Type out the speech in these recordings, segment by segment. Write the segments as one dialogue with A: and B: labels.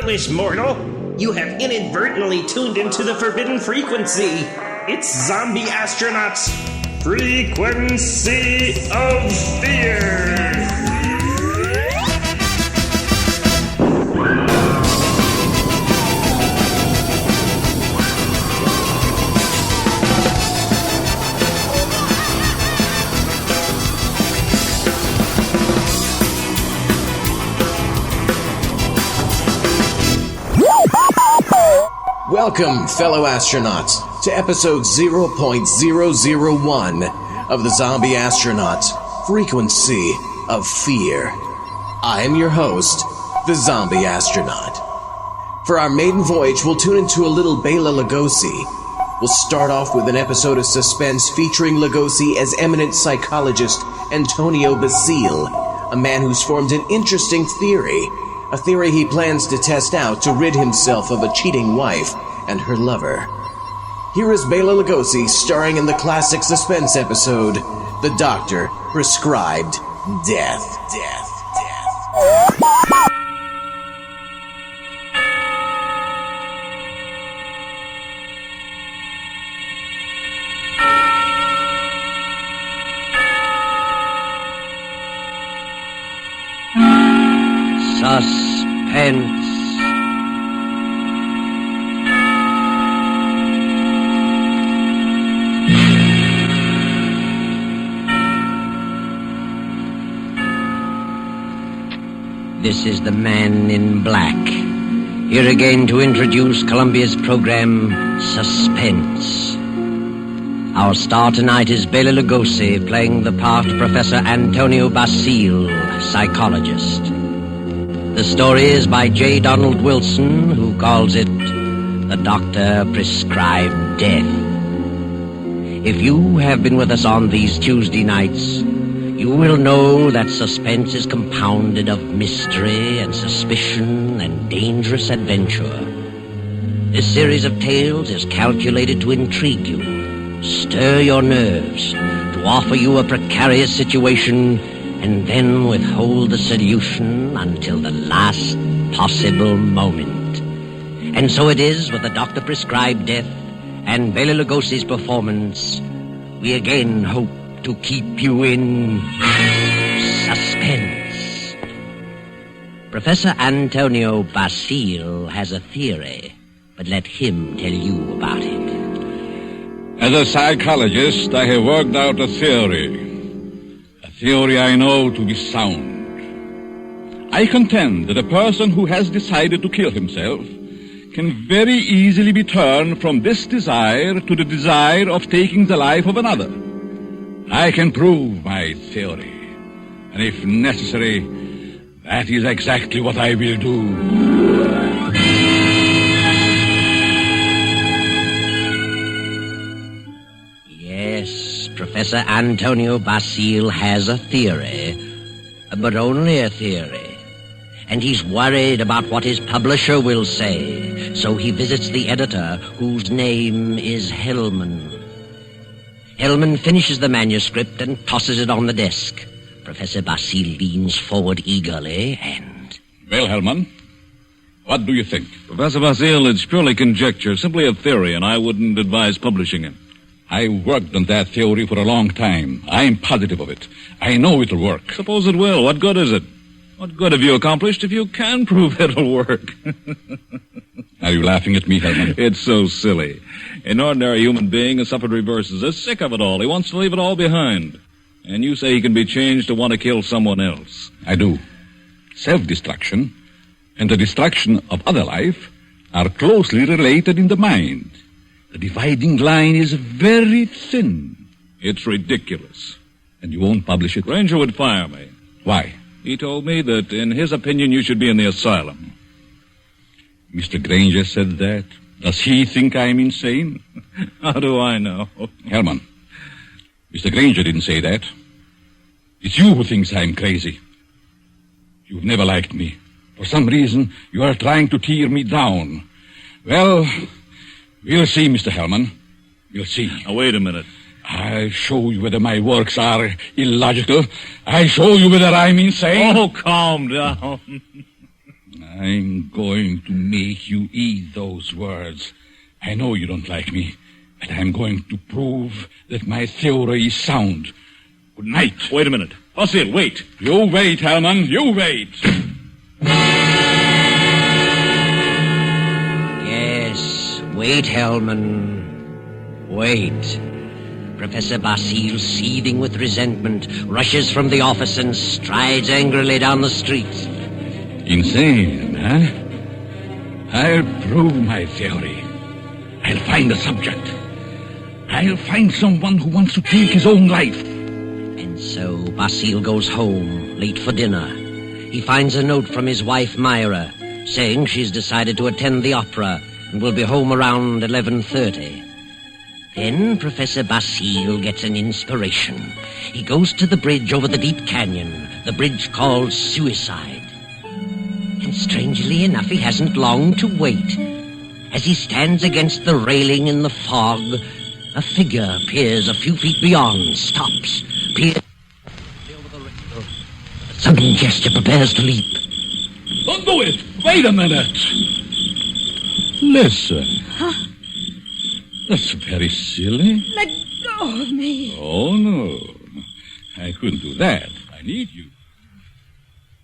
A: heartless mortal. You have inadvertently tuned into the forbidden frequency. It's Zombie Astronauts' Frequency of Fear.
B: Welcome, fellow astronauts, to episode 0.001 of the Zombie Astronauts Frequency of Fear. I am your host, the Zombie Astronaut. For our maiden voyage, we'll tune into a little Bela Lugosi. We'll start off with an episode of Suspense featuring Lugosi as eminent psychologist Antonio Basile, a man who's formed an interesting theory. A theory he plans to test out to rid himself of a cheating wife and her lover. Here is Bela Lugosi starring in the classic Suspense episode, The Doctor Prescribed Death.
C: Suspense. This is the Man in Black, here again to introduce Columbia's program, Suspense. Our star tonight is Bela Lugosi, playing the part of Professor Antonio Basile, psychologist. The story is by J. Donald Wilson, who calls it The Doctor Prescribed Death. If you have been with us on these Tuesday nights, you will know that Suspense is compounded of mystery and suspicion and dangerous adventure. This series of tales is calculated to intrigue you, stir your nerves, to offer you a precarious situation, and then withhold the solution until the last possible moment. And so it is with The Doctor Prescribed Death and Bela Lugosi's performance. We again hope to keep you in suspense. Professor Antonio Basile has a theory, but let him tell you about it.
D: As a psychologist, I have worked out a theory I know to be sound. I contend that a person who has decided to kill himself can very easily be turned from this desire to the desire of taking the life of another. I can prove my theory, and if necessary, that is exactly what I will do.
C: Yes, Professor Antonio Basile has a theory, but only a theory. And he's worried about what his publisher will say, so he visits the editor, whose name is Hellman. Hellman finishes the manuscript and tosses it on the desk. Professor Basile leans forward eagerly and...
D: Well, Hellman, what do you think?
E: Professor Basile, it's purely conjecture, simply a theory, and I wouldn't advise publishing it.
D: I worked on that theory for a long time. I am positive of it. I know it'll work.
E: Suppose it will. What good is it? What good have you accomplished if you can prove it'll work?
D: Are you laughing at me, Hellman?
E: It's so silly. An ordinary human being has suffered reverses, is sick of it all. He wants to leave it all behind. And you say he can be changed to want to kill someone else.
D: I do. Self-destruction and the destruction of other life are closely related in the mind. The dividing line is very thin.
E: It's ridiculous.
D: And you won't publish it?
E: Granger would fire me.
D: Why?
E: He told me that, in his opinion, you should be in the asylum.
D: Mr. Granger said that. Does he think I'm insane?
E: How do I know?
D: Hellman, Mr. Granger didn't say that. It's you who thinks I'm crazy. You've never liked me. For some reason, you are trying to tear me down. Well, we'll see, Mr. Hellman. We'll see.
E: Now, wait a minute.
D: I'll show you whether my works are illogical. I'll show you whether I'm insane.
E: Oh, calm down.
D: I'm going to make you eat those words. I know you don't like me, but I'm going to prove that my theory is sound. Good night.
E: Wait a minute. Basil, wait.
D: You wait, Hellman. You wait.
C: Yes, wait, Hellman. Wait. Professor Basil, seething with resentment, rushes from the office and strides angrily down the street.
D: Insane, huh? I'll prove my theory. I'll find a subject. I'll find someone who wants to take his own life.
C: And so Basil goes home, late for dinner. He finds a note from his wife, Myra, saying she's decided to attend the opera and will be home around 11:30. Then Professor Basil gets an inspiration. He goes to the bridge over the deep canyon, the bridge called Suicide. And strangely enough, he hasn't long to wait. As he stands against the railing in the fog, a figure appears a few feet beyond, stops, peers over the rail. A sudden gesture prepares to leap.
D: Don't do it. Wait a minute. Listen.
F: Huh?
D: That's very silly.
F: Let go of me.
D: Oh, no. I couldn't do that. I need you.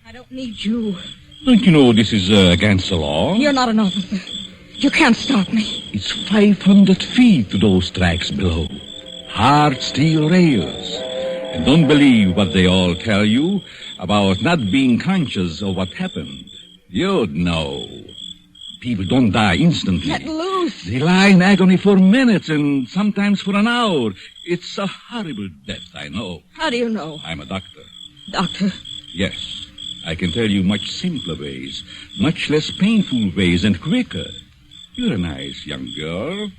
F: I don't need you.
D: Don't you know this is against the law?
F: You're not an officer. You can't stop me.
D: It's 500 feet to those tracks below. Hard steel rails. And don't believe what they all tell you about not being conscious of what happened. You'd know. People don't die instantly.
F: Let loose.
D: They lie in agony for minutes and sometimes for an hour. It's a horrible death, I know.
F: How do you know?
D: I'm a doctor.
F: Doctor?
D: Yes. I can tell you much simpler ways, much less painful ways and quicker. You're a nice young girl,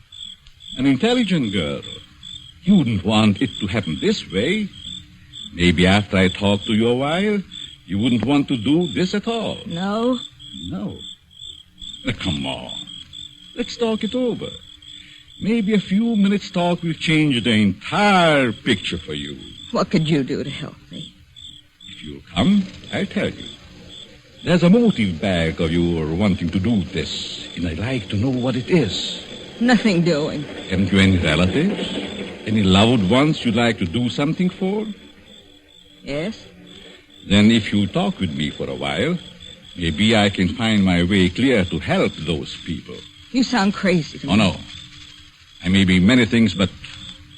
D: an intelligent girl. You wouldn't want it to happen this way. Maybe after I talk to you a while, you wouldn't want to do this at all.
F: No.
D: No. Come on. Let's talk it over. Maybe a few minutes' talk will change the entire picture for you.
F: What could you do to help me?
D: If you'll come, I'll tell you. There's a motive back of your wanting to do this, and I'd like to know what it is.
F: Nothing doing.
D: Haven't you any relatives? Any loved ones you'd like to do something for?
F: Yes?
D: Then if you talk with me for a while, maybe I can find my way clear to help those people.
F: You sound crazy to me.
D: Oh, no. I may be many things, but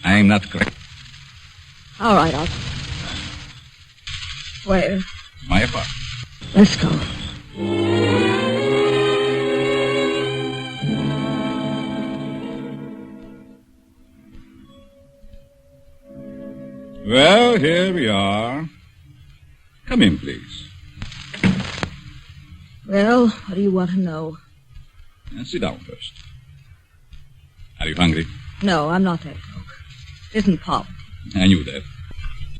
D: I'm not crazy.
F: All right, I'll... Where?
D: My apartment.
F: Let's go.
D: Well, here we are. Come in, please.
F: Well, what do you want to know?
D: Sit down first. Are you hungry?
F: No, I'm not that broke. It isn't poverty.
D: I knew that.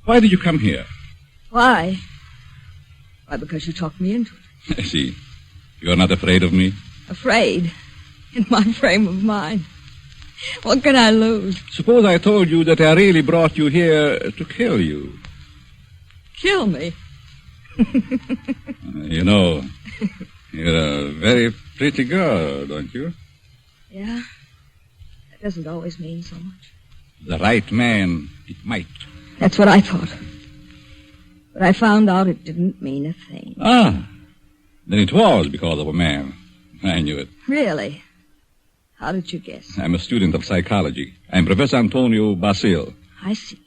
D: Why did you come here?
F: Why? Why, because you talked me into it.
D: I see. You're not afraid of me?
F: Afraid? In my frame of mind. What can I lose?
D: Suppose I told you that I really brought you here to kill you.
F: Kill me?
D: You know, you're a very pretty girl, don't you?
F: Yeah? That doesn't always mean so much.
D: The right man, it might.
F: That's what I thought. But I found out it didn't mean a thing.
D: Ah, then it was because of a man. I knew it.
F: Really? How did you guess?
D: I'm a student of psychology. I'm Professor Antonio Basil.
F: I see.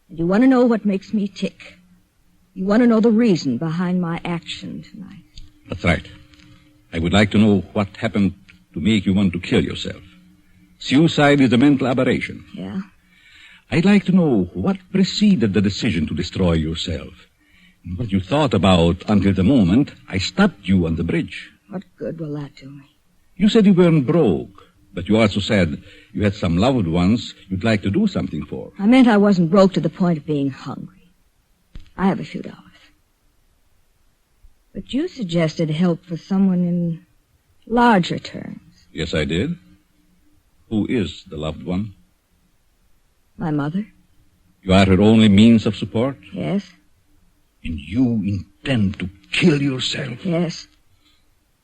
F: And you want to know what makes me tick. You want to know the reason behind my action tonight.
D: That's right. I would like to know what happened to make you want to kill yourself. Suicide is a mental aberration.
F: Yeah?
D: I'd like to know what preceded the decision to destroy yourself. And what you thought about until the moment I stopped you on the bridge.
F: What good will that do me?
D: You said you weren't broke, but you also said you had some loved ones you'd like to do something for.
F: I meant I wasn't broke to the point of being hungry. I have a few dollars. But you suggested help for someone in larger terms.
D: Yes, I did. Who is the loved one?
F: My mother?
D: You are her only means of support?
F: Yes.
D: And you intend to kill yourself?
F: Yes.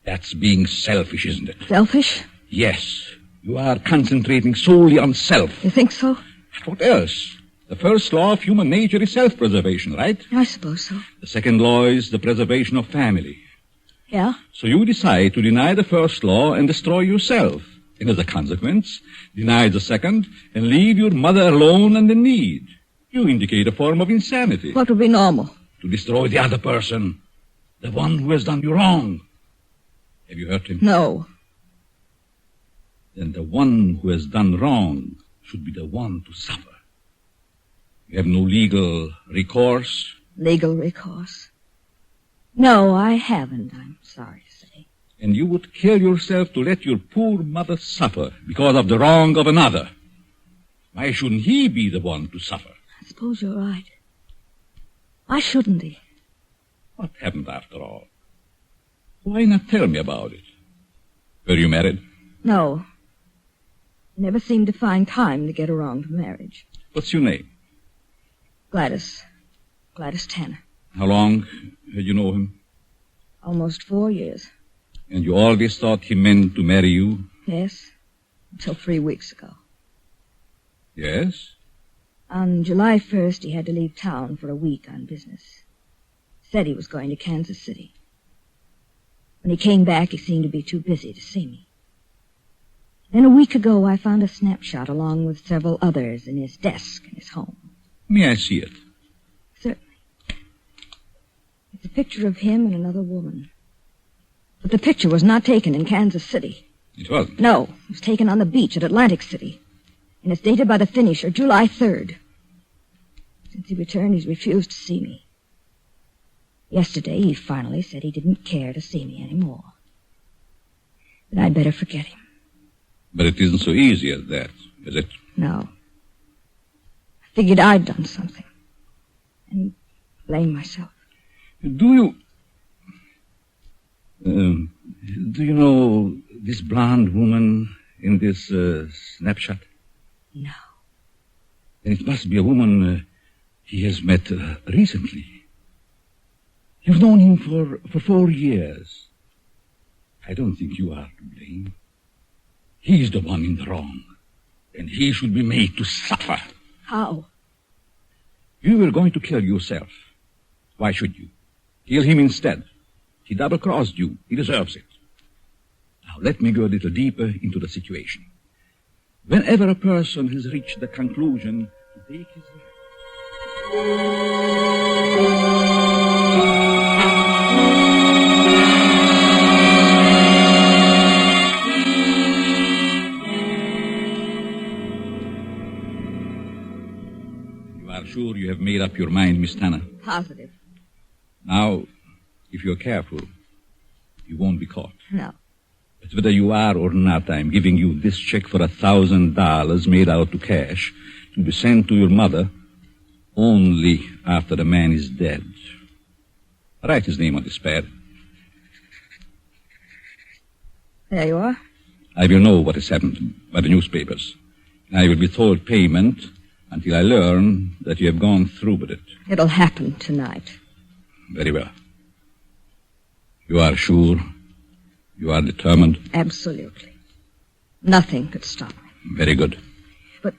D: That's being selfish, isn't it?
F: Selfish?
D: Yes. You are concentrating solely on self.
F: You think so?
D: What else? The first law of human nature is self-preservation, right?
F: I suppose so.
D: The second law is the preservation of family.
F: Yeah?
D: So you decide to deny the first law and destroy yourself. And as a consequence, deny the second and leave your mother alone and in need. You indicate a form of insanity.
F: What would be normal?
D: To destroy the other person, the one who has done you wrong. Have you hurt him?
F: No.
D: Then the one who has done wrong should be the one to suffer. You have no legal recourse?
F: Legal recourse? No, I haven't, I'm sorry to say.
D: And you would kill yourself to let your poor mother suffer because of the wrong of another. Why shouldn't he be the one to suffer?
F: I suppose you're right. Why shouldn't he?
D: What happened after all? Why not tell me about it? Were you married?
F: No. Never seemed to find time to get around to marriage.
D: What's your name?
F: Gladys. Gladys Tanner.
D: How long had you known him?
F: Almost 4 years.
D: And you always thought he meant to marry you?
F: Yes. Until 3 weeks ago.
D: Yes?
F: On July 1st, he had to leave town for a week on business. Said he was going to Kansas City. When he came back, he seemed to be too busy to see me. Then a week ago, I found a snapshot along with several others in his desk in his home.
D: May I see it?
F: Certainly. It's a picture of him and another woman. But the picture was not taken in Kansas City.
D: It wasn't?
F: No, it was taken on the beach at Atlantic City. And it's dated by the finisher, July 3rd. Since he returned, he's refused to see me. Yesterday, he finally said he didn't care to see me anymore. That I'd better forget him.
D: But it isn't so easy as that, is it?
F: No. I figured I'd done something. And blame myself.
D: Do you know this blonde woman in this snapshot?
F: No.
D: Then it must be a woman he has met recently. You've known him for 4 years. I don't think you are to blame. He's the one in the wrong, and he should be made to suffer.
F: How?
D: You were going to kill yourself. Why should you? Kill him instead. He double-crossed you. He deserves it. Now, let me go a little deeper into the situation. Whenever a person has reached the conclusion to take his life, you are sure you have made up your mind, Miss Tanner?
F: Positive.
D: Now, if you're careful, you won't be caught.
F: No.
D: But whether you are or not, I'm giving you this check for $1,000 made out to cash to be sent to your mother only after the man is dead. Write his name on this pad.
F: There you are.
D: I will know what has happened by the newspapers. I will withhold payment until I learn that you have gone through with it.
F: It'll happen tonight.
D: Very well. You are sure? You are determined?
F: Absolutely. Nothing could stop me.
D: Very good.
F: But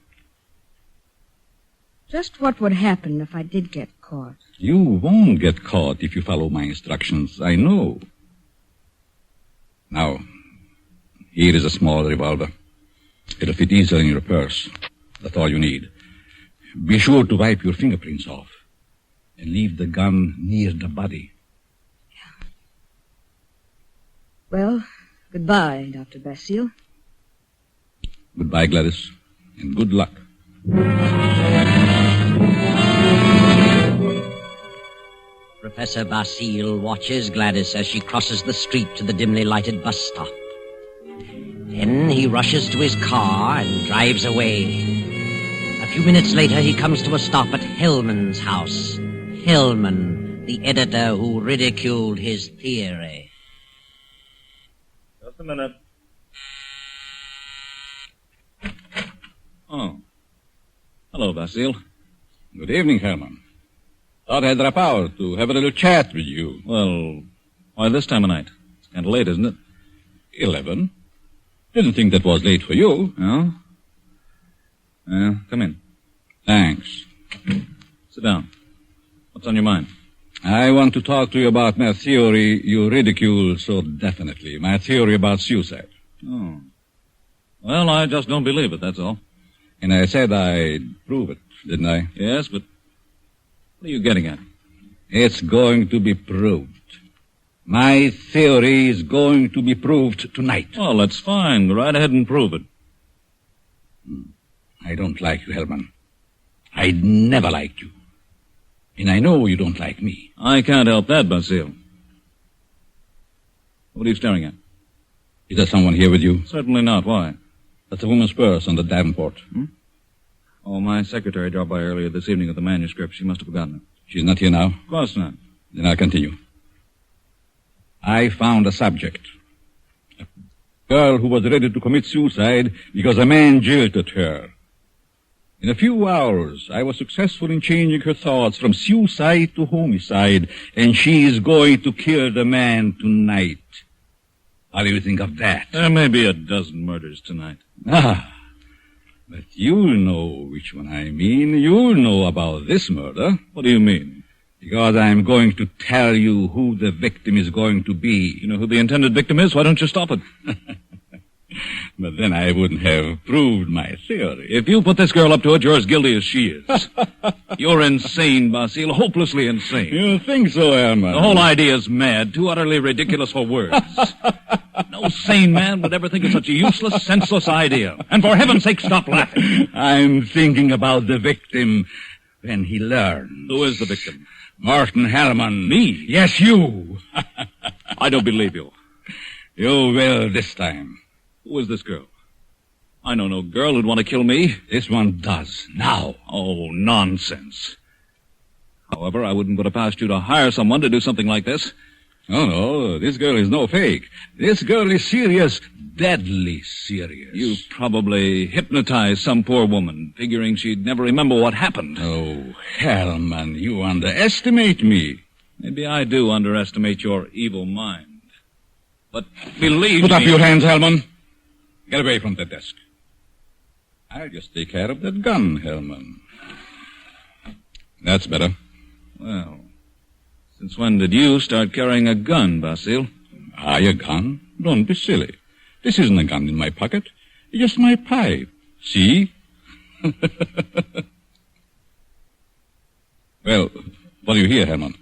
F: just what would happen if I did get caught?
D: You won't get caught if you follow my instructions. I know. Now, here is a small revolver. It'll fit easily in your purse. That's all you need. Be sure to wipe your fingerprints off and leave the gun near the body.
F: Well, goodbye, Dr. Basile.
D: Goodbye, Gladys, and good luck.
C: Professor Basile watches Gladys as she crosses the street to the dimly lighted bus stop. Then he rushes to his car and drives away. A few minutes later, he comes to a stop at Hellman's house. Hellman, the editor who ridiculed his theory.
E: Just a minute. Oh. Hello, Basile.
D: Good evening, Herman. Thought I'd drop out to have a little chat with you.
E: Well, why this time of night? It's kind of late, isn't it?
D: 11. Didn't think that was late for you.
E: No? Yeah, come in.
D: Thanks.
E: Sit down. What's on your mind?
D: I want to talk to you about my theory you ridicule so definitely. My theory about suicide.
E: Oh. Well, I just don't believe it, that's all.
D: And I said I'd prove it, didn't I?
E: Yes, but what are you getting at?
D: It's going to be proved. My theory is going to be proved tonight.
E: Well, that's fine. Go right ahead and prove it.
D: I don't like you, Hellman. I'd never liked you. And I know you don't like me.
E: I can't help that, Basile. What are you staring at?
D: Is there someone here with you?
E: Certainly not. Why?
D: That's a woman's purse on the Davenport.
E: Oh, my secretary dropped by earlier this evening with the manuscript. She must have forgotten it.
D: She's not here now?
E: Of course not.
D: Then I'll continue. I found a subject. A girl who was ready to commit suicide because a man jilted her. In a few hours, I was successful in changing her thoughts from suicide to homicide, and she is going to kill the man tonight. What do you think of that?
E: There may be a dozen murders tonight.
D: Ah, but you'll know which one I mean. You'll know about this murder.
E: What do you mean?
D: Because I'm going to tell you who the victim is going to be.
E: You know who the intended victim is? Why don't you stop it?
D: But then I wouldn't have proved my theory.
E: If you put this girl up to it, you're as guilty as she is. You're insane, Basile, hopelessly insane.
D: You think so, Herman?
E: The whole idea is mad, too utterly ridiculous for words. No sane man would ever think of such a useless, senseless idea. And for heaven's sake, stop laughing.
D: I'm thinking about the victim when he learns.
E: Who is the victim?
D: Martin Hellman.
E: Me?
D: Yes, you.
E: I don't believe you.
D: You will this time.
E: Who is this girl? I know no girl who'd want to kill me.
D: This one does, now.
E: Oh, nonsense. However, I wouldn't put it past you to hire someone to do something like this.
D: Oh, no, this girl is no fake. This girl is serious, deadly serious.
E: You probably hypnotized some poor woman, figuring she'd never remember what happened.
D: Oh, Hellman, you underestimate me.
E: Maybe I do underestimate your evil mind. But believe
D: Put
E: me...
D: up your hands, Hellman. Get away from that desk. I'll just take care of that gun, Hellman. That's better.
E: Well, since when did you start carrying a gun, Basile?
D: A gun? Don't be silly. This isn't a gun in my pocket. It's just my pipe. See? Well, what do you hear, Herman?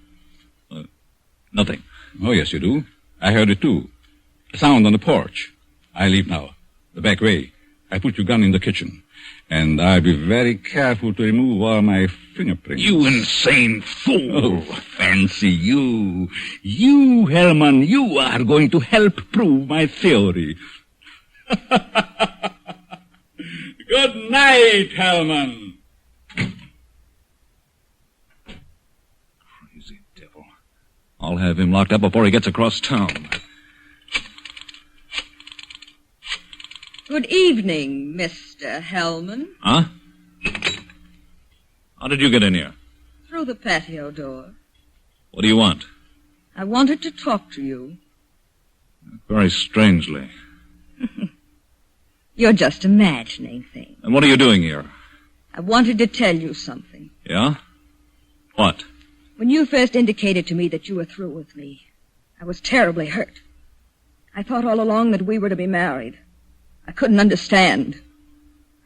E: Nothing.
D: Oh, yes, you do. I heard it, too. A sound on the porch. I leave now. The back way. I put your gun in the kitchen. And I'll be very careful to remove all my fingerprints.
E: You insane fool!
D: Oh, fancy you. You, Herman, you are going to help prove my theory. Good night, Herman.
E: Crazy devil. I'll have him locked up before he gets across town.
G: Good evening, Mr. Hellman.
E: Huh? How did you get in here?
G: Through the patio door.
E: What do you want?
G: I wanted to talk to you.
E: Very strangely.
G: You're just imagining things.
E: And what are you doing here?
G: I wanted to tell you something.
E: Yeah? What?
G: When you first indicated to me that you were through with me, I was terribly hurt. I thought all along that we were to be married. I couldn't understand.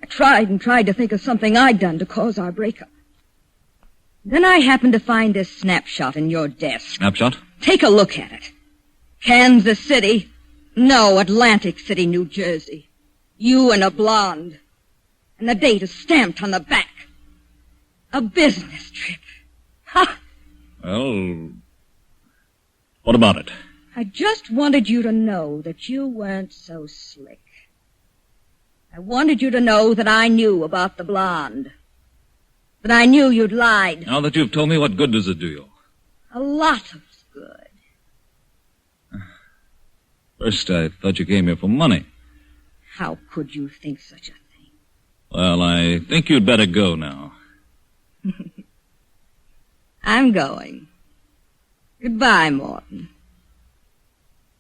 G: I tried and tried to think of something I'd done to cause our breakup. Then I happened to find this snapshot in your desk.
E: Snapshot?
G: Take a look at it. Kansas City. No, Atlantic City, New Jersey. You and a blonde. And the date is stamped on the back. A business trip. Ha!
E: Well, what about it?
G: I just wanted you to know that you weren't so slick. I wanted you to know that I knew about the blonde. That I knew you'd lied.
E: Now that you've told me, what good does it do you?
G: A lot of good.
E: First, I thought you came here for money.
G: How could you think such a thing?
E: Well, I think you'd better go now.
G: I'm going. Goodbye, Morton.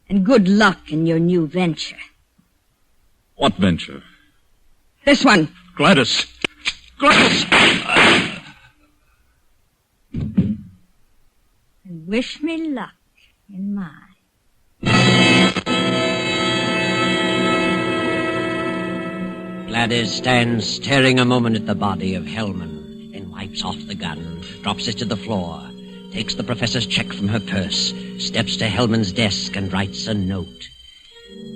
G: And good luck in your new venture.
E: What venture?
G: This one.
E: Gladys! Gladys!
F: And wish me luck in mine.
C: Gladys stands staring a moment at the body of Hellman, then wipes off the gun, drops it to the floor, takes the professor's check from her purse, steps to Hellman's desk and writes a note.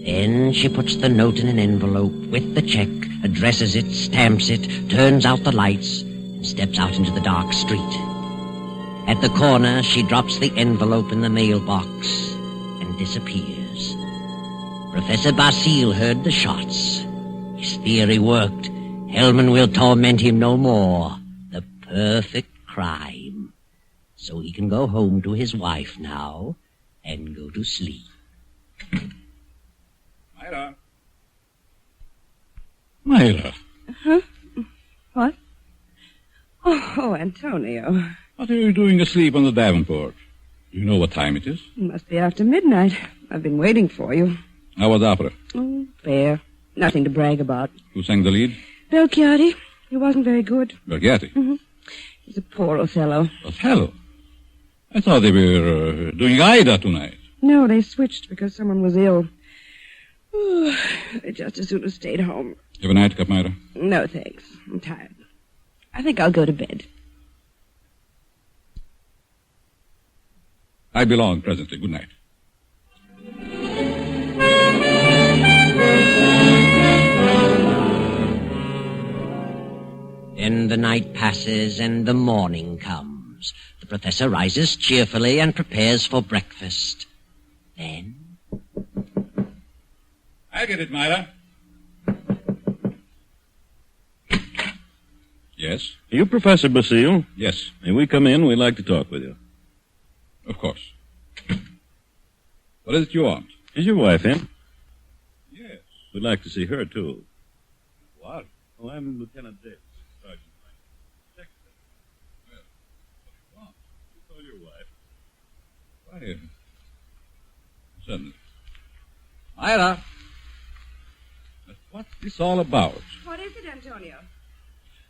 C: Then she puts the note in an envelope with the check, addresses it, stamps it, turns out the lights, and steps out into the dark street. At the corner, she drops the envelope in the mailbox and disappears. Professor Basile heard the shots. His theory worked. Hellman will torment him no more. The perfect crime. So he can go home to his wife now and go to sleep.
E: Myra. Myra.
G: Huh? What? Oh, Antonio.
E: What are you doing asleep on the Davenport? Do you know what time it is?
G: It must be after midnight. I've been waiting for you.
E: How was opera?
G: Oh, fair. Nothing to brag about.
E: Who sang the lead?
G: Belchiati. He wasn't very good.
E: Berghetti.
G: Mm-hmm. He's a poor Othello.
E: Othello? I thought they were doing Aida tonight.
G: No, they switched because someone was ill. They just as soon have stayed home.
E: Have a nightcap, Myra?
G: No, thanks. I'm tired. I think I'll go to bed.
E: I belong presently. Good night.
C: Then the night passes and the morning comes. The professor rises cheerfully and prepares for breakfast. Then...
E: I get it, Myra. Yes?
H: You Professor Basile?
E: Yes.
H: May we come in? We'd like to talk with you.
E: Of course. What is it you want?
H: Is your wife in?
E: Yes.
H: We'd like to see her, too.
E: What?
H: Oh, I'm Lieutenant Davis, Sergeant Frank.
E: Well, what do you want?
H: You call your wife.
E: Why, certainly. Myra! What's this all about?
G: What is it, Antonio?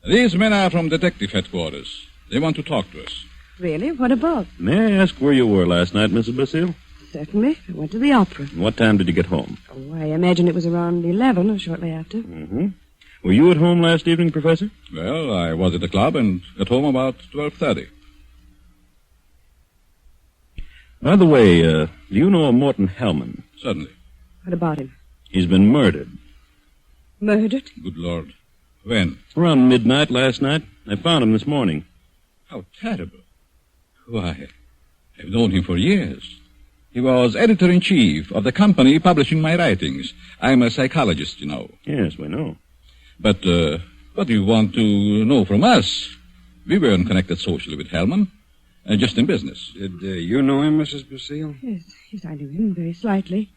E: These men are from detective headquarters. They want to talk to us.
G: Really? What about?
H: May I ask where you were last night, Mrs. Basile?
G: Certainly. I went to the opera.
H: And what time did you get home?
G: Oh, I imagine it was around 11 or shortly after.
H: Mm-hmm. Were you at home last evening, Professor?
E: Well, I was at the club and got home about 12:30.
H: By the way, do you know a Morton Hellman?
E: Certainly.
G: What about him?
H: He's been murdered.
G: Murdered?
E: Good Lord. When?
H: Around midnight last night. I found him this morning.
E: How terrible. Why, I've known him for years. He was editor-in-chief of the company publishing my writings. I'm a psychologist, you know.
H: Yes, we know.
E: But what do you want to know from us? We weren't connected socially with Hellman, just in business.
I: Did you know him, Mrs. Basile?
G: Yes, I knew him very slightly.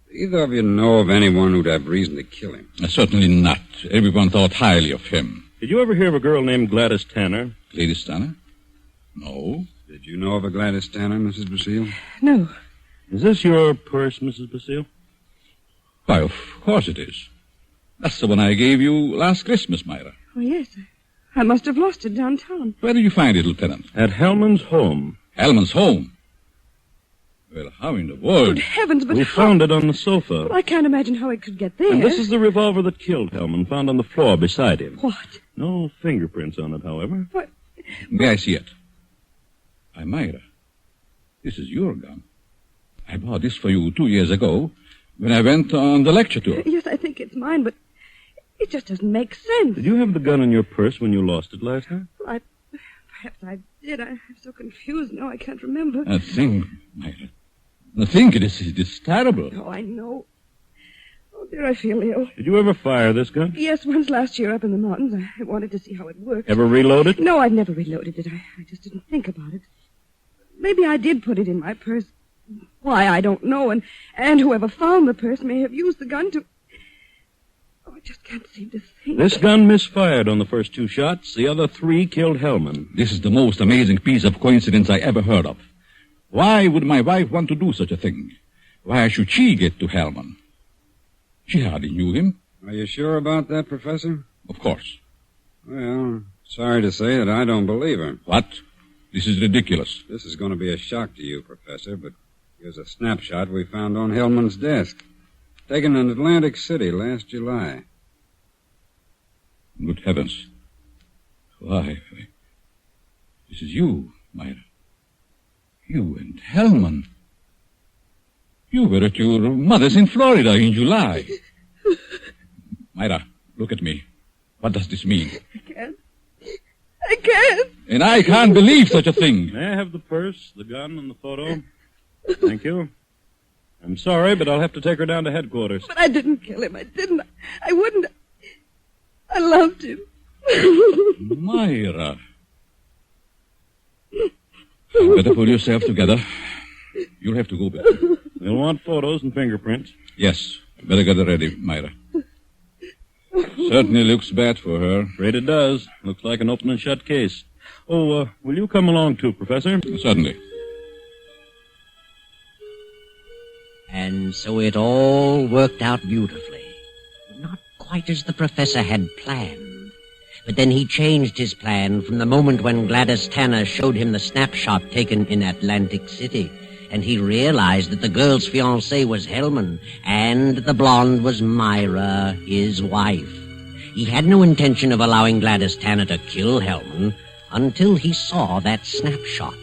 I: Either of you know of anyone who'd have reason to kill him?
E: Certainly not. Everyone thought highly of him.
H: Did you ever hear of a girl named Gladys Tanner?
E: Gladys Tanner? No.
I: Did you know of a Gladys Tanner, Mrs. Basile?
G: No.
H: Is this your purse, Mrs. Basile?
E: Why, of course it is. That's the one I gave you last Christmas, Myra.
G: Oh, yes. I must have lost it downtown.
E: Where did you find it, Lieutenant?
H: At Hellman's home.
E: Hellman's home? Well, how in the world?
G: Good heavens, but
H: We
G: how...
H: found it on the sofa.
G: Well, I can't imagine how it could get there.
H: And this is the revolver that killed Hellman, found on the floor beside him.
G: What?
H: No fingerprints on it, however.
G: What?
E: May I see it? Why, Myra, this is your gun. I bought this for you 2 years ago when I went on the lecture tour.
G: Yes, I think it's mine, but it just doesn't make sense.
H: Did you have the gun in your purse when you lost it last night?
G: Well, perhaps I did. I'm so confused now I can't remember.
E: The thing, Myra. The thing, it is terrible.
G: Oh, I know. Oh, dear, I feel ill.
H: Did you ever fire this gun?
G: Yes, once last year up in the mountains. I wanted to see how it worked.
H: Ever reload it?
G: No, I've never reloaded it. I just didn't think about it. Maybe I did put it in my purse. Why, I don't know. And whoever found the purse may have used the gun to... Oh, I just can't seem to think.
H: This gun misfired on the first 2 shots. The other 3 killed Hellman.
D: This is the most amazing piece of coincidence I ever heard of. Why would my wife want to do such a thing? Why should she get to Hellman? She hardly knew him.
I: Are you sure about that, Professor?
D: Of course.
I: Well, sorry to say that I don't believe her.
D: What? This is ridiculous.
I: This is going to be a shock to you, Professor, but here's a snapshot we found on Hellman's desk. Taken in Atlantic City last July.
D: Good heavens. Why? This is you, Myra. You and Hellman. You were at your mother's in Florida in July. Myra, look at me. What does this mean?
G: I can't.
D: And I can't believe such a thing.
H: May I have the purse, the gun, and the photo? Thank you. I'm sorry, but I'll have to take her down to headquarters.
G: But I didn't kill him. I didn't. I wouldn't. I loved him.
D: Myra. You better pull yourself together. You'll have to go back.
H: We'll want photos and fingerprints.
D: Yes. Better get ready, Myra. Certainly looks bad for her.
H: Afraid it does. Looks like an open and shut case. Oh, will you come along too, Professor?
D: Certainly.
C: And so it all worked out beautifully. Not quite as the professor had planned. But then he changed his plan from the moment when Gladys Tanner showed him the snapshot taken in Atlantic City. And he realized that the girl's fiancé was Hellman, and the blonde was Myra, his wife. He had no intention of allowing Gladys Tanner to kill Hellman until he saw that snapshot.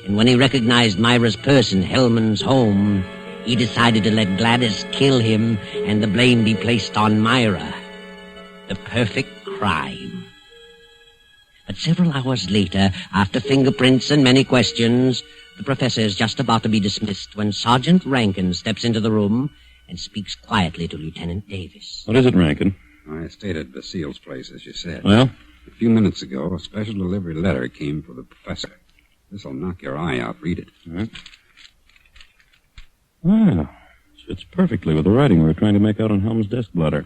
C: And when he recognized Myra's purse in Hellman's home, he decided to let Gladys kill him and the blame be placed on Myra. The perfect crime. But several hours later, after fingerprints and many questions, the professor is just about to be dismissed when Sergeant Rankin steps into the room and speaks quietly to Lieutenant Davis.
H: What is it, Rankin?
I: I stayed at Basile's place, as you said.
H: Well?
I: A few minutes ago, a special delivery letter came for the professor. This'll knock your eye out. Read it.
H: All right. Wow. Fits perfectly with the writing we were trying to make out on Helm's desk blotter.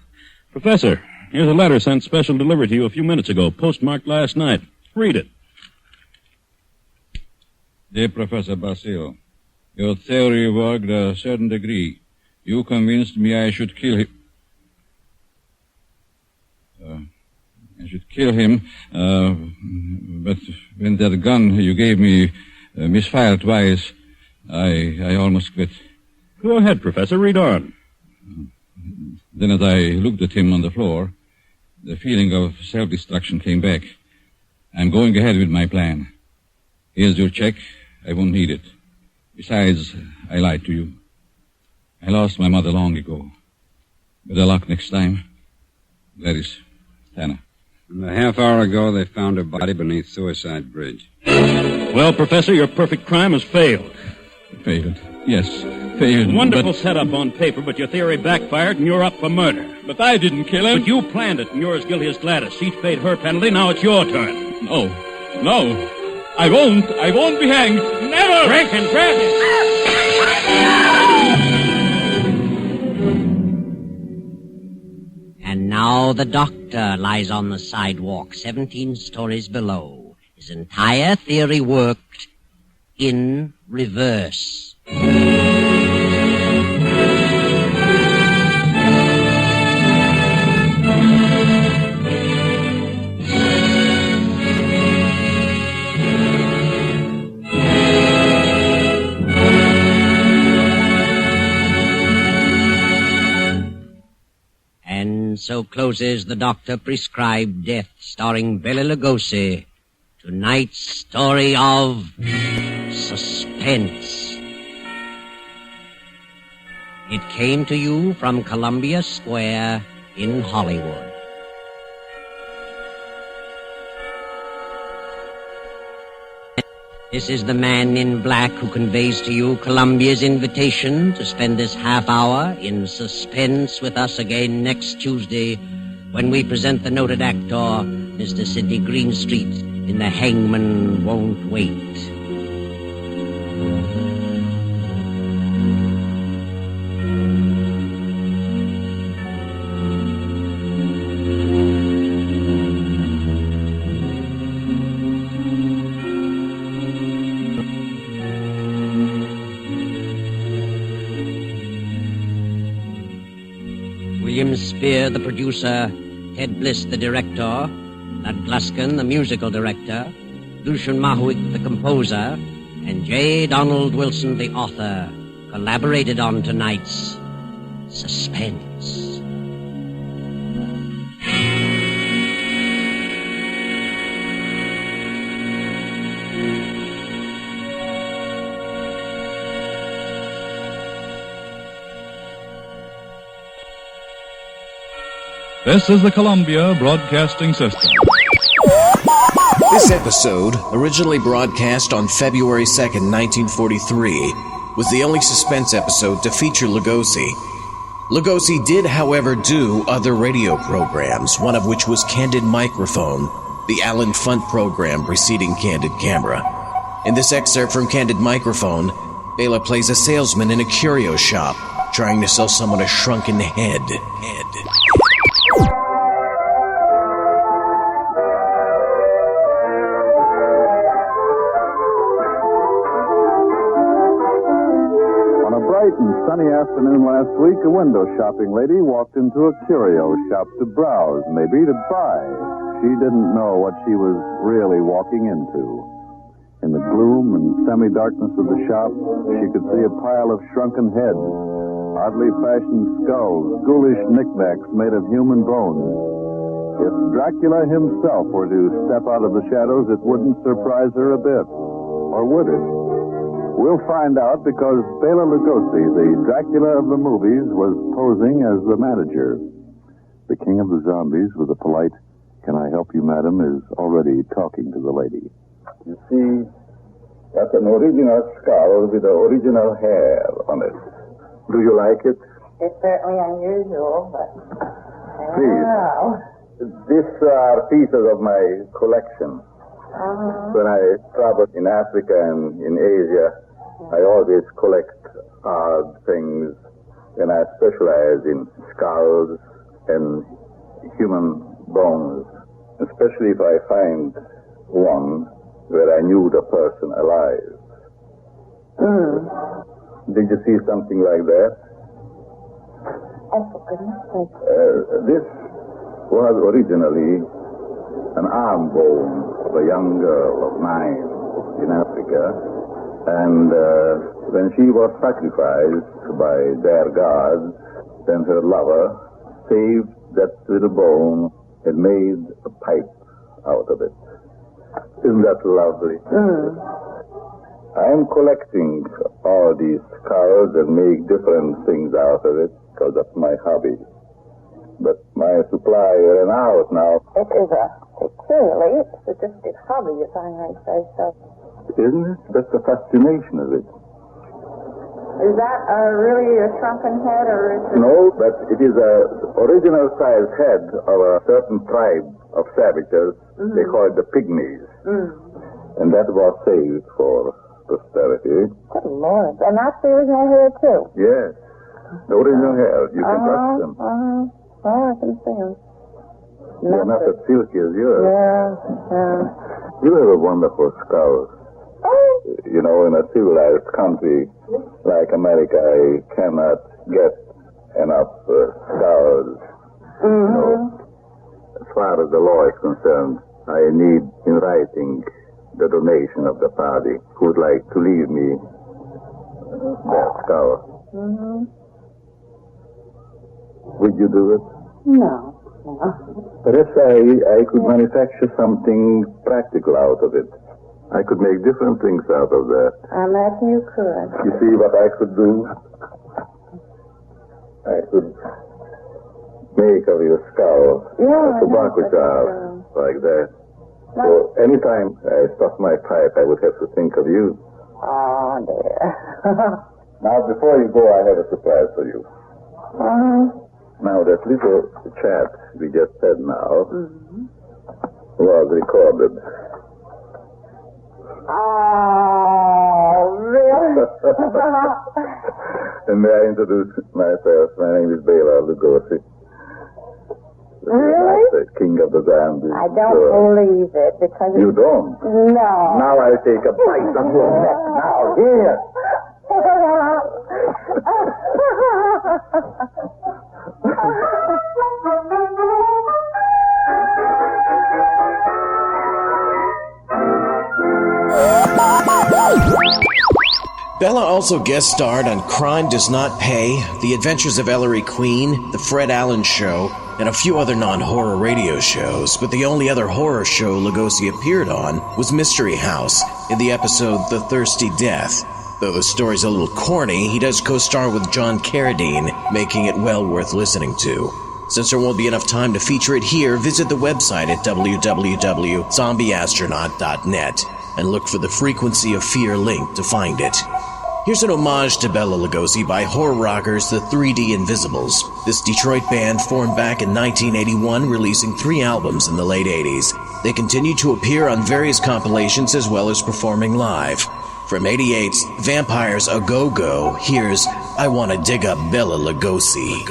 H: Professor, here's a letter sent special delivery to you a few minutes ago, postmarked last night. Read it.
D: Dear Professor Basile, your theory worked a certain degree. You convinced me I should kill him. But when that gun you gave me misfired twice, I almost quit.
H: Go ahead, Professor. Read on.
D: Then as I looked at him on the floor, the feeling of self-destruction came back. I'm going ahead with my plan. Here's your check. I won't need it. Besides, I lied to you. I lost my mother long ago. Better luck next time. Gladys Tanner.
I: And a half hour ago, they found her body beneath Suicide Bridge.
H: Well, Professor, your perfect crime has failed.
D: Failed. Yes, failed.
H: Wonderful setup on paper, but your theory backfired and you're up for murder.
D: But I didn't kill him.
H: But you planned it, and you're as guilty as Gladys. Each paid her penalty. Now it's your turn.
D: No. I won't be hanged. Never!
H: Rankin, grab him!
C: And now the doctor lies on the sidewalk 17 stories below. His entire theory worked in reverse. And so closes the doctor-prescribed death, starring Bela Lugosi. Tonight's story of Suspense. It came to you from Columbia Square in Hollywood. This is the man in black who conveys to you Columbia's invitation to spend this half hour in suspense with us again next Tuesday when we present the noted actor, Mr. Sidney Greenstreet, in The Hangman Won't Wait. William Spear, the producer, Ted Bliss, the director, Lud Gluskin, the musical director, Lucian Mahowick, the composer, and J. Donald Wilson, the author, collaborated on tonight's Suspense.
E: This is the Columbia Broadcasting System.
B: This episode, originally broadcast on February 2nd, 1943, was the only Suspense episode to feature Lugosi. Lugosi did, however, do other radio programs, one of which was Candid Microphone, the Alan Funt program preceding Candid Camera. In this excerpt from Candid Microphone, Bela plays a salesman in a curio shop, trying to sell someone a shrunken head.
J: bright and sunny afternoon last week, a window shopping lady walked into a curio shop to browse, maybe to buy. She didn't know what she was really walking into. In the gloom and semi-darkness of the shop, she could see a pile of shrunken heads, oddly fashioned skulls, ghoulish knickknacks made of human bones. If Dracula himself were to step out of the shadows, it wouldn't surprise her a bit. Or would it? We'll find out, because Bela Lugosi, the Dracula of the movies, was posing as the manager. The king of the zombies, with a polite, "Can I help you, madam?" is already talking to the lady.
K: You see, that's an original skull with the original hair on it. Do you like it?
L: It's certainly unusual, but I don't
K: Please.
L: know.
K: These are pieces of my collection. When I travel in Africa and in Asia, I always collect odd things, and I specialize in skulls and human bones, especially if I find one where I knew the person alive. Did you see something like that?
L: Oh, for goodness sake.
K: This was originally an arm bone of a young girl of 9 in Africa. And when she was sacrificed by their gods, then her lover saved that little bone and made a pipe out of it. Isn't that lovely? I'm collecting all these skulls and make different things out of it because that's my hobby. But my supply ran out now.
L: It is a peculiarly sadistic hobby, if I may say so.
K: Isn't it? That's the fascination of it.
L: Is that really a shrunken head, or is it...
K: No, but it is a original size head of a certain tribe of savages. They call it the Pygmies. And that was saved for posterity.
L: Good Lord. And that's the original hair, too?
K: Yes. The original hair. You can touch them.
L: Oh, I can see them.
K: They're not as silky as yours.
L: Yeah.
K: You have a wonderful skull. You know, in a civilized country like America, I cannot get enough skulls. You know, as far as the law is concerned, I need in writing the donation of the party who would like to leave me their skull. Would you do it?
L: No.
K: Perhaps I could manufacture something practical out of it. I could make different things out of that.
L: I imagine you could.
K: You see what I could do? I could make of your skull a tobacco jar like that. So anytime I stop my pipe, I would have to think of you.
L: Oh, dear.
K: Now, before you go, I have a surprise for you. Now, that little chat we just said now was recorded.
L: Oh, really?
K: And may I introduce myself? My name is Bela Lugosi.
L: Really?
K: The king of the zombies.
L: I don't believe it, because...
K: You don't?
L: No.
K: Now I'll take a bite of your neck. Now, here.
B: Bela also guest starred on Crime Does Not Pay, The Adventures of Ellery Queen, The Fred Allen Show, and a few other non-horror radio shows, but the only other horror show Lugosi appeared on was Mystery House in the episode The Thirsty Death. Though the story's a little corny, he does co-star with John Carradine, making it well worth listening to. Since there won't be enough time to feature it here, visit the website at www.zombieastronaut.net and look for the Frequency of Fear link to find it. Here's an homage to Bela Lugosi by horror rockers the 3D Invisibles. This Detroit band formed back in 1981, releasing 3 albums in the late 80s. They continue to appear on various compilations as well as performing live. From 88's Vampires A Go-Go, here's I Wanna Dig Up Bela Lugosi.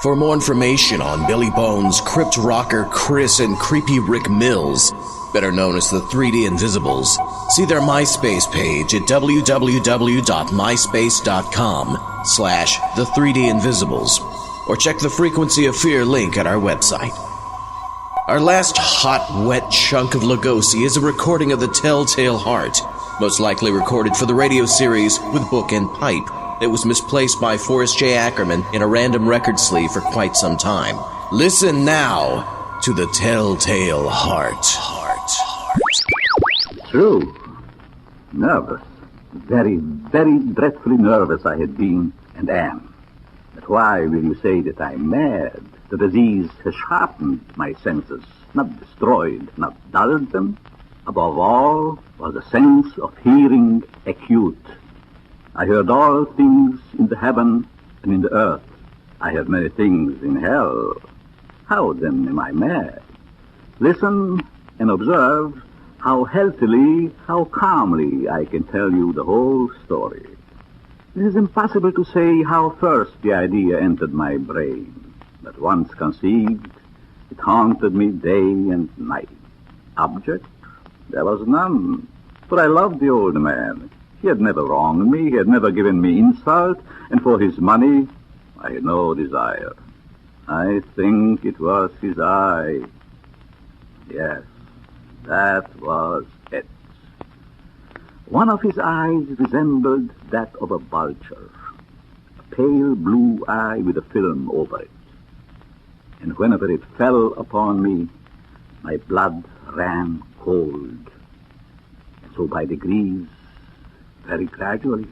B: For more information on Billy Bones, Crypt Rocker Chris, and Creepy Rick Mills, better known as the 3D Invisibles, see their MySpace page at www.myspace.com/the3dinvisibles, or check the Frequency of Fear link at our website. Our last hot, wet chunk of Lugosi is a recording of The Telltale Heart, most likely recorded for the radio series With Book and Pipe. It was misplaced by Forrest J. Ackerman in a random record sleeve for quite some time. Listen now to The Telltale Heart.
M: True. Nervous. Very, very dreadfully nervous I had been and am. But why will you say that I'm mad? The disease has sharpened my senses, not destroyed, not dulled them. Above all was the sense of hearing acute. I heard all things in the heaven and in the earth. I heard many things in hell. How then am I mad? Listen and observe how healthily, how calmly I can tell you the whole story. It is impossible to say how first the idea entered my brain, but once conceived, it haunted me day and night. Object? There was none, for I loved the old man. He had never wronged me, he had never given me insult, and for his money I had no desire. I think it was his eye. Yes, that was it. One of his eyes resembled that of a vulture, a pale blue eye with a film over it. And whenever it fell upon me, my blood ran cold, So by degrees, very gradually,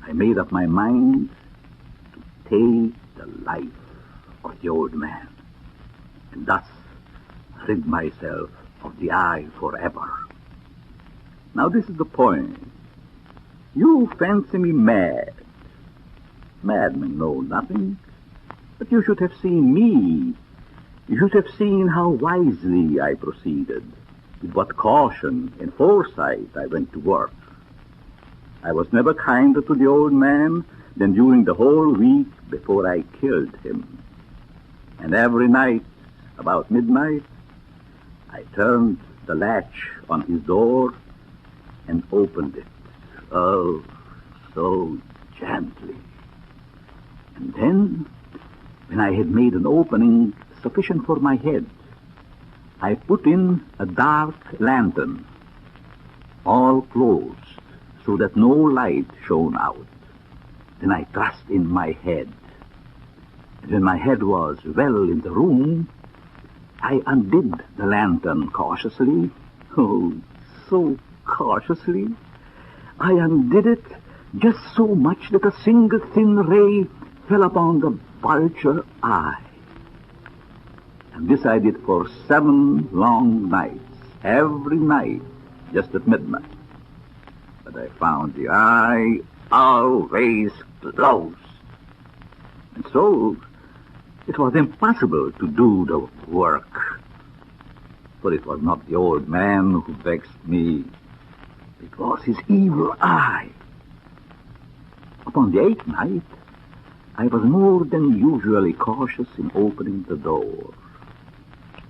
M: I made up my mind to take the life of the old man, and thus rid myself of the eye forever. Now this is the point. You fancy me mad. Madmen know nothing, but you should have seen me. You should have seen how wisely I proceeded, with what caution and foresight I went to work. I was never kinder to the old man than during the whole week before I killed him. And every night, about midnight, I turned the latch on his door and opened it. Oh, so gently. And then, when I had made an opening sufficient for my head, I put in a dark lantern, all closed, so that no light shone out. Then I thrust in my head. And when my head was well in the room, I undid the lantern cautiously. Oh, so cautiously. I undid it just so much that a single thin ray fell upon the vulture eye. And this I did for 7 long nights, every night, just at midnight. But I found the eye always closed. And so it was impossible to do the work. For it was not the old man who vexed me. It was his evil eye. Upon the 8th night, I was more than usually cautious in opening the door.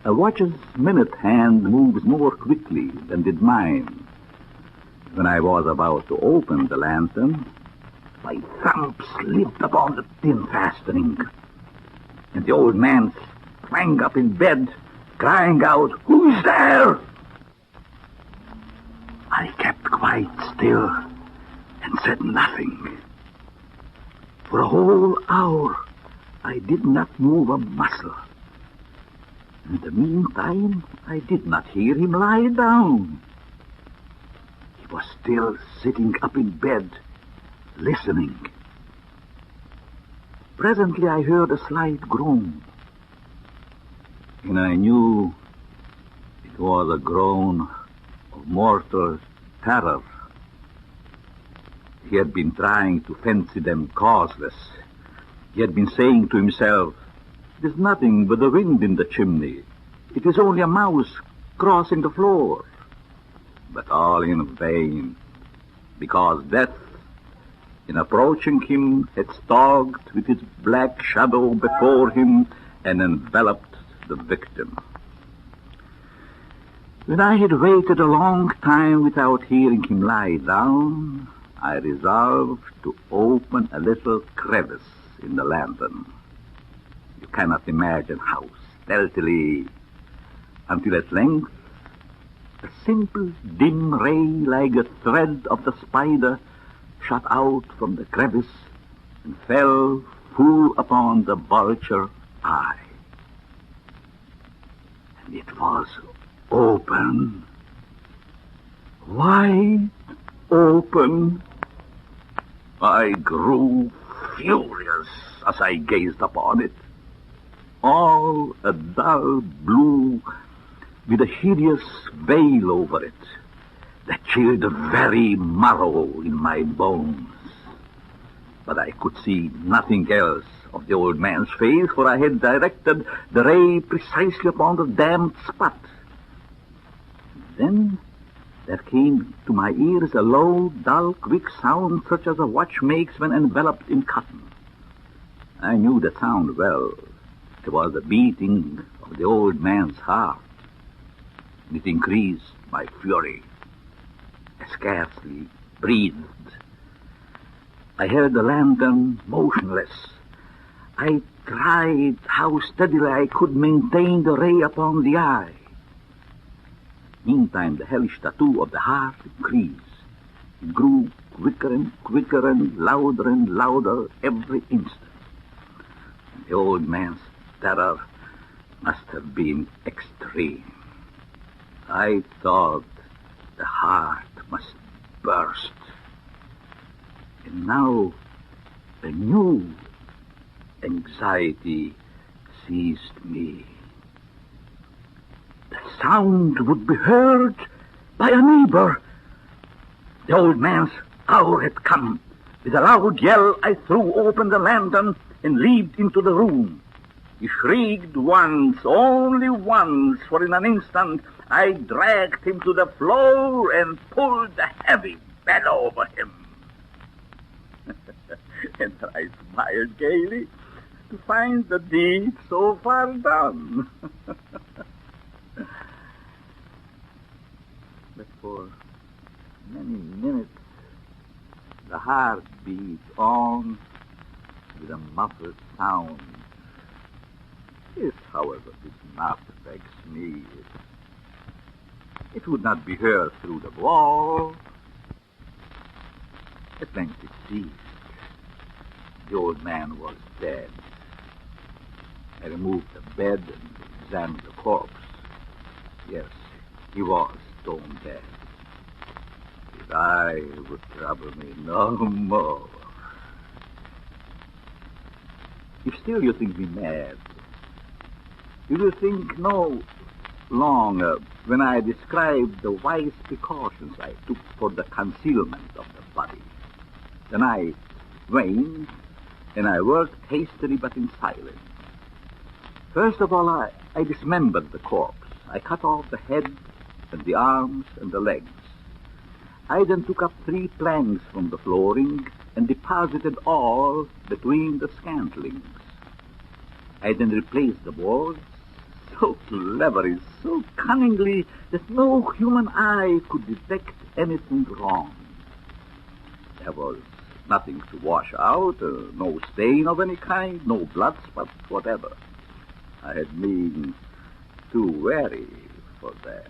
M: A watch's minute hand moves more quickly than did mine. When I was about to open the lantern, my thumb slipped upon the thin fastening, and the old man sprang up in bed, crying out, "Who's there?" I kept quite still and said nothing. For a whole hour, I did not move a muscle. In the meantime, I did not hear him lie down. He was still sitting up in bed, listening. Presently, I heard a slight groan, and I knew it was a groan of mortal terror. He had been trying to fancy them causeless. He had been saying to himself, "It is nothing but the wind in the chimney. It is only a mouse crossing the floor." But all in vain, because death, in approaching him, had stalked with its black shadow before him and enveloped the victim. When I had waited a long time without hearing him lie down, I resolved to open a little crevice in the lantern. You cannot imagine how stealthily, until at length a simple dim ray like a thread of the spider shot out from the crevice and fell full upon the vulture eye. And it was open, wide open. I grew furious as I gazed upon it. All a dull blue with a hideous veil over it that chilled the very marrow in my bones. But I could see nothing else of the old man's face, for I had directed the ray precisely upon the damned spot. Then there came to my ears a low, dull, quick sound such as a watch makes when enveloped in cotton. I knew the sound well. It was the beating of the old man's heart. It increased my fury. I scarcely breathed. I held the lantern motionless. I tried how steadily I could maintain the ray upon the eye. Meantime, the hellish tattoo of the heart increased. It grew quicker and quicker and louder every instant. The old man's terror must have been extreme. I thought The heart must burst. And now a new anxiety seized me. The sound would be heard by a neighbor. The old man's hour had come. With a loud yell, I threw open the lantern and leaped into the room. He shrieked once, only once, for in an instant I dragged him to the floor and pulled the heavy bed over him. And I smiled gaily to find the deed so far done. But for many minutes the heart beat on with a muffled sound. This, however, did not vex me. It would not be heard through the wall. At length it ceased. The old man was dead. I removed the bed and examined the corpse. Yes, he was stone dead. His eye would trouble me no more. If still you think me mad, you will think no longer when I describe the wise precautions I took for the concealment of the body. The night waned, and I worked hastily but in silence. First of all, I dismembered the corpse. I cut off the head and the arms and the legs. I then took up 3 planks from the flooring and deposited all between the scantlings. I then replaced the walls so cleverly, so cunningly, that no human eye could detect anything wrong. There was nothing to wash out, no stain of any kind, no blood spots whatever. I had been too wary for that.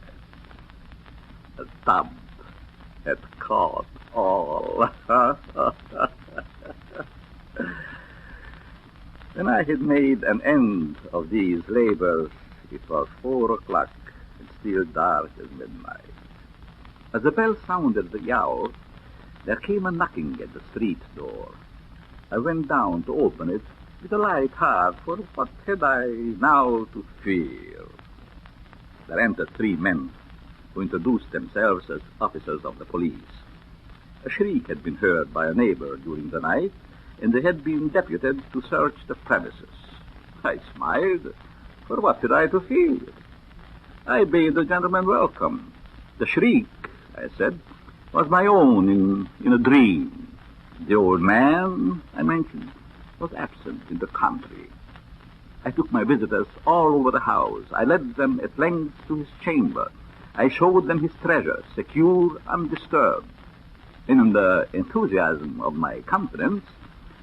M: The tub had caught all. When I had made an end of these labors, it was 4 o'clock and still dark as midnight. As the bell sounded the hour, there came a knocking at the street door. I went down to open it with a light heart, for what had I now to fear? There entered 3 men who introduced themselves as officers of the police. A shriek had been heard by a neighbor during the night, and they had been deputed to search the premises. I smiled, for what had I to fear? I bade the gentleman welcome. The shriek, I said, was my own in a dream. The old man, I mentioned, was absent in the country. I took my visitors all over the house. I led them at length to his chamber. I showed them his treasure, secure, undisturbed. In the enthusiasm of my confidence,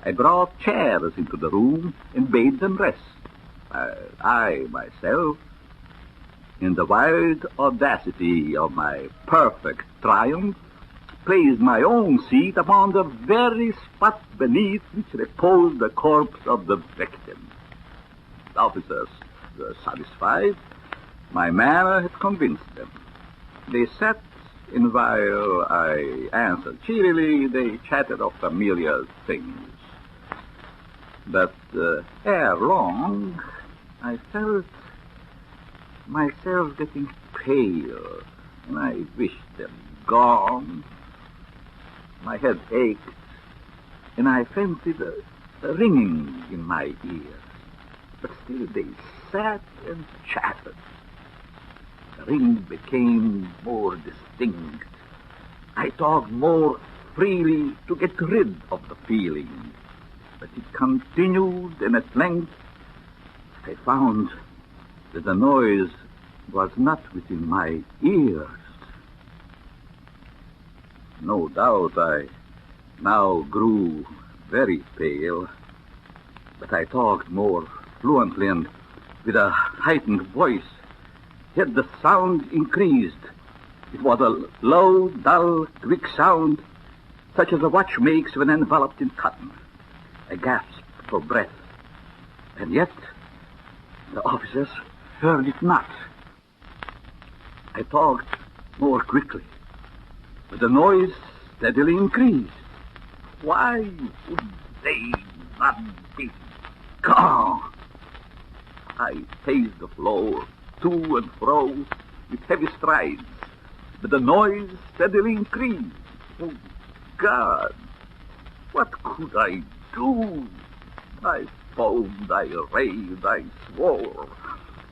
M: I brought chairs into the room and bade them rest. I, myself, in the wild audacity of my perfect triumph, placed my own seat upon the very spot beneath which reposed the corpse of the victim. The officers were satisfied. My manner had convinced them. They sat, and while I answered cheerily, they chatted of familiar things. But ere long, I felt myself getting pale, and I wished them gone. My head ached, and I fancied a ringing in my ears. But still they sat and chatted. The ring became more distinct. I talked more freely to get rid of the feeling. But it continued, and at length I found that the noise was not within my ears. No doubt I now grew very pale, but I talked more fluently and with a heightened voice. Yet the sound increased. It was a low, dull, quick sound, such as a watch makes when enveloped in cotton. I gasped for breath, and yet the officers heard it not. I talked more quickly, but the noise steadily increased. Why would they not be gone? I paced the floor to and fro with heavy strides, but the noise steadily increased. Oh, God, what could I do? I foamed, I raved, I swore.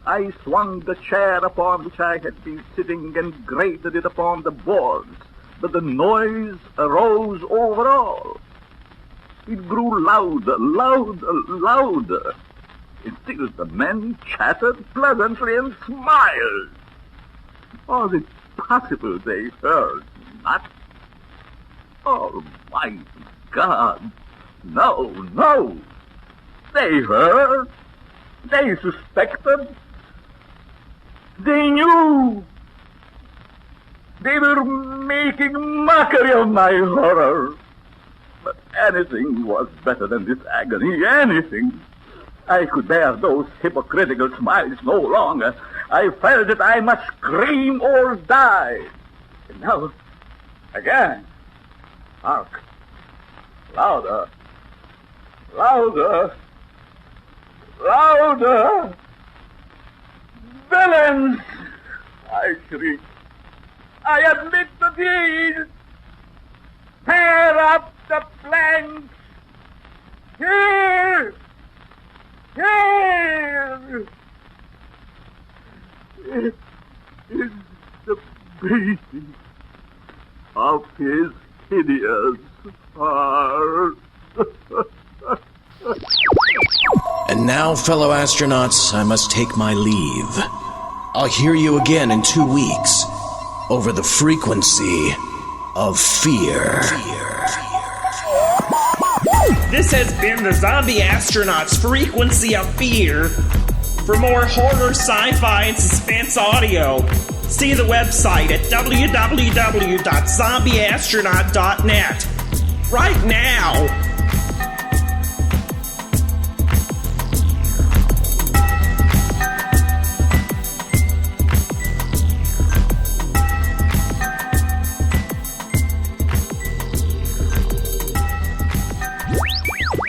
M: I swung the chair upon which I had been sitting and grated it upon the boards, but the noise arose over all. It grew louder, louder, louder. Until the men chattered pleasantly and smiled. Was it possible they heard not? Almighty God! No, no! They heard! They suspected! They knew! They were making mockery of my horror! But anything was better than this agony, anything! I could bear those hypocritical smiles no longer. I felt that I must scream or die. And now, again, hark, louder, louder, louder! Villains! I shrieked. I admit the deed! Tear up the planks! Here! Here! It is the beating of his hideous heart.
B: And now, fellow astronauts, I must take my leave. I'll hear you again in 2 weeks over the frequency of fear.
A: This has been the Zombie Astronauts Frequency of Fear. For more horror, sci-fi, and suspense audio, see the website at www.zombieastronaut.net. Right now!